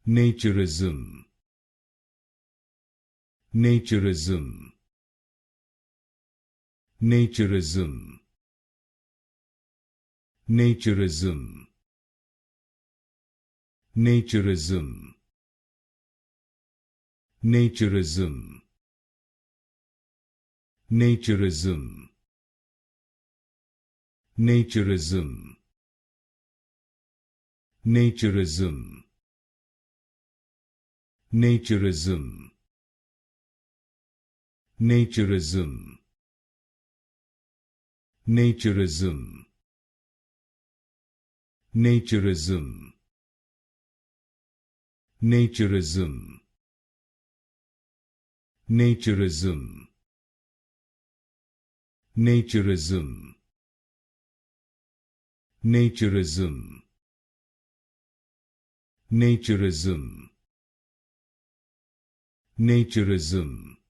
Naturism. Naturism. Naturism. Naturism. Naturism. Naturism. Naturism. Naturism. Naturism. Naturism. Naturism. Naturism. Naturism. Naturism. Naturism. Naturism. Naturism. Naturism. Naturism.